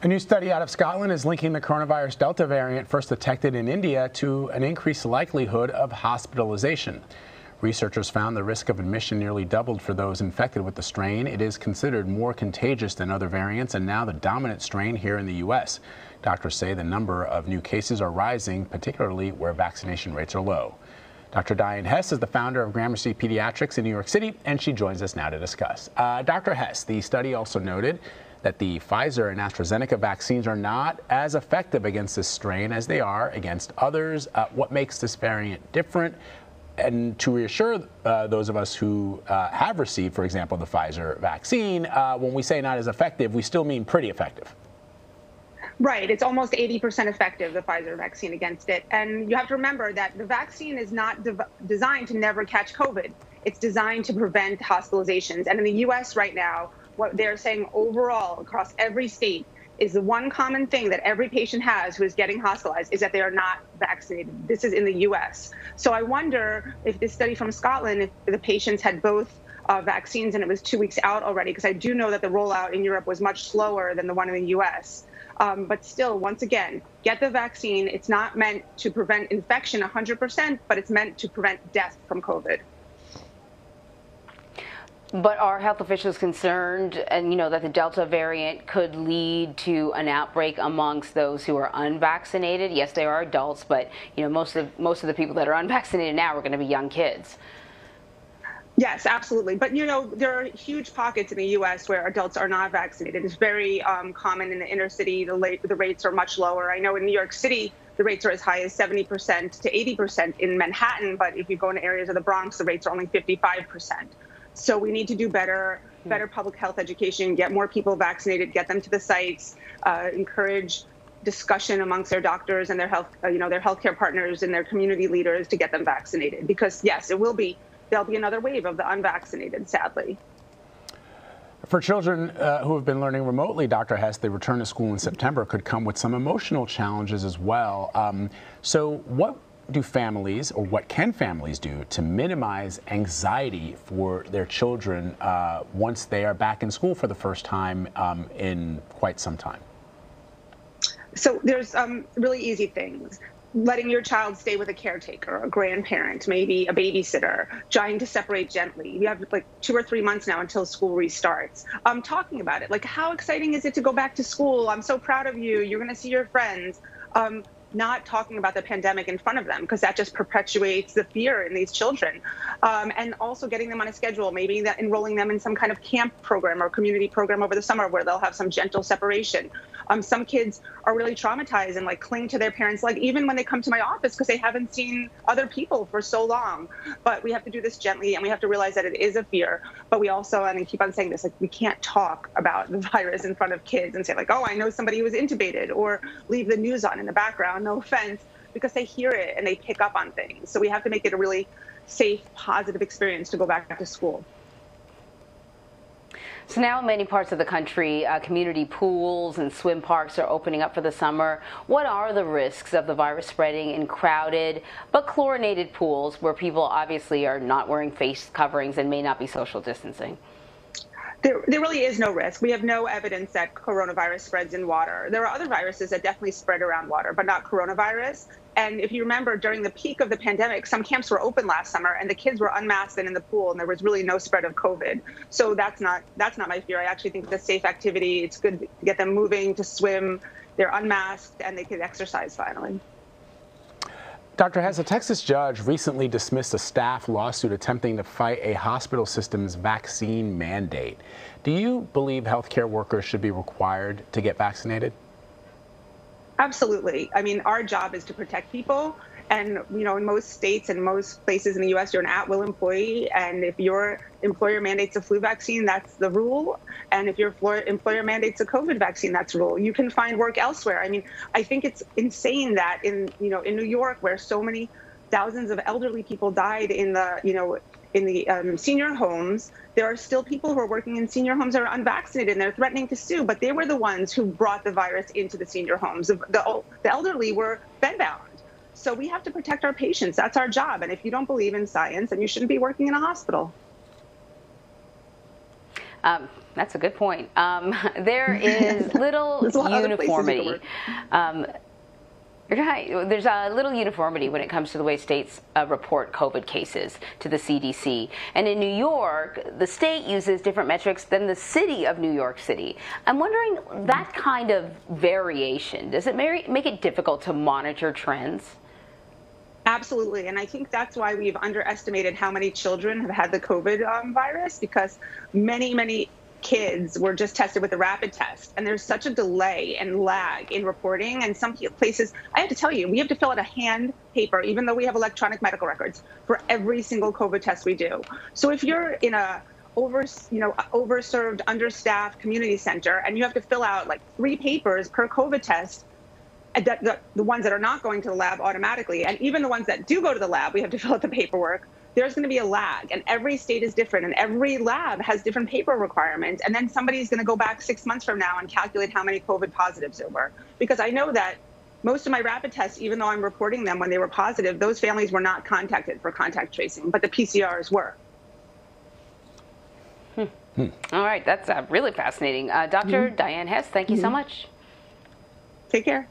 A new study out of Scotland is linking the coronavirus Delta variant first detected in India to an increased likelihood of hospitalization. Researchers found the risk of admission nearly doubled for those infected with the strain. It is considered more contagious than other variants and now the dominant strain here in the U.S. Doctors say the number of new cases are rising, particularly where vaccination rates are low. Dr. Dyan Hes is the founder of Gramercy Pediatrics in New York City, and she joins us now to discuss. Dr. Hess, the study also noted that the Pfizer and AstraZeneca vaccines are not as effective against this strain as they are against others. What makes this variant different? And to reassure those of us who have received, for example, the Pfizer vaccine, when we say not as effective, we still mean pretty effective. Right. It's almost 80% effective, the Pfizer vaccine, against it. And you have to remember that the vaccine is not designed to never catch COVID. It's designed to prevent hospitalizations. And in the U.S. right now, what they're saying overall across every state is the one common thing that every patient has who is getting hospitalized is that they are not vaccinated. This is in the U.S. So I wonder if this study from Scotland, if the patients had both vaccines and it was 2 weeks out already, because I do know that the rollout in Europe was much slower than the one in the U.S. But still, once again, get the vaccine. It's not meant to prevent infection 100%, but it's meant to prevent death from COVID. But are health officials concerned, and that the Delta variant could lead to an outbreak amongst those who are unvaccinated? Yes, they are adults, but most of the people that are unvaccinated now are going to be young kids. Yes, absolutely. But, there are huge pockets in the U.S. where adults are not vaccinated. It's very common in the inner city. The rates are much lower. I know in New York City, the rates are as high as 70% to 80% in Manhattan. But if you go into areas of the Bronx, the rates are only 55%. So we need to do better public health education, get more people vaccinated, get them to the sites, encourage discussion amongst their doctors and their healthcare partners and their community leaders to get them vaccinated. Because, yes, there'll be another wave of the unvaccinated, sadly. For children who have been learning remotely, Dr. Hess, the return to school in September could come with some emotional challenges as well. So what do families, or what can families do to minimize anxiety for their children once they are back in school for the first time in quite some time? So there's really easy things. Letting your child stay with a caretaker, a grandparent, maybe a babysitter, trying to separate gently. We have like 2 or 3 months now until school restarts. Talking about it, like, how exciting is it to go back to school? I'm so proud of you. You're going to see your friends. Not talking about the pandemic in front of them, because that just perpetuates the fear in these children. And also getting them on a schedule, maybe that enrolling them in some kind of camp program or community program over the summer where they'll have some gentle separation. Some kids are really traumatized and cling to their parents, even when they come to my office, because they haven't seen other people for so long. But we have to do this gently, and we have to realize that it is a fear. But we also, and I keep on saying this, we can't talk about the virus in front of kids and say oh, I know somebody who was intubated, or leave the news on in the background. No offense, because they hear it and they pick up on things. So we have to make it a really safe, positive experience to go back to school. So now in many parts of the country, community pools and swim parks are opening up for the summer. What are the risks of the virus spreading in crowded but chlorinated pools where people obviously are not wearing face coverings and may not be social distancing? There really is no risk. We have no evidence that coronavirus spreads in water. There are other viruses that definitely spread around water, but not coronavirus. And if you remember, during the peak of the pandemic, some camps were open last summer, and the kids were unmasked and in the pool, and there was really no spread of COVID. So that's not my fear. I actually think it's a safe activity. It's good to get them moving, to swim. They're unmasked, and they can exercise finally. Dr. Hess, a Texas judge recently dismissed a staff lawsuit attempting to fight a hospital system's vaccine mandate. Do you believe healthcare workers should be required to get vaccinated? Absolutely. I mean, our job is to protect people. And, in most states and most places in the U.S., you're an at-will employee. And if your employer mandates a flu vaccine, that's the rule. And if your employer mandates a COVID vaccine, that's the rule. You can find work elsewhere. I mean, I think it's insane that in New York, where so many thousands of elderly people died in the senior homes, there are still people who are working in senior homes that are unvaccinated, and they're threatening to sue. But they were the ones who brought the virus into the senior homes. The elderly were bedbound. So we have to protect our patients. That's our job. And if you don't believe in science, then you shouldn't be working in a hospital. That's a good point. There is little uniformity. Right. There's a little uniformity when it comes to the way states report COVID cases to the CDC. And in New York, the state uses different metrics than the city of New York City. I'm wondering, that kind of variation, does it make it difficult to monitor trends? Absolutely. And I think that's why we've underestimated how many children have had the COVID virus, because many kids were just tested with a rapid test. And there's such a delay and lag in reporting. And some places, I have to tell you, we have to fill out a hand paper, even though we have electronic medical records, for every single COVID test we do. So if you're in a overserved, understaffed community center, and you have to fill out like 3 papers per COVID test, the ones that are not going to the lab automatically, and even the ones that do go to the lab, we have to fill out the paperwork. There's going to be a lag, and every state is different, and every lab has different paper requirements. And then somebody's going to go back 6 months from now and calculate how many COVID positives there were. Because I know that most of my rapid tests, even though I'm reporting them when they were positive, those families were not contacted for contact tracing, but the PCRs were. All right, that's really fascinating. Dr. Diane Hess, thank you so much. Take care.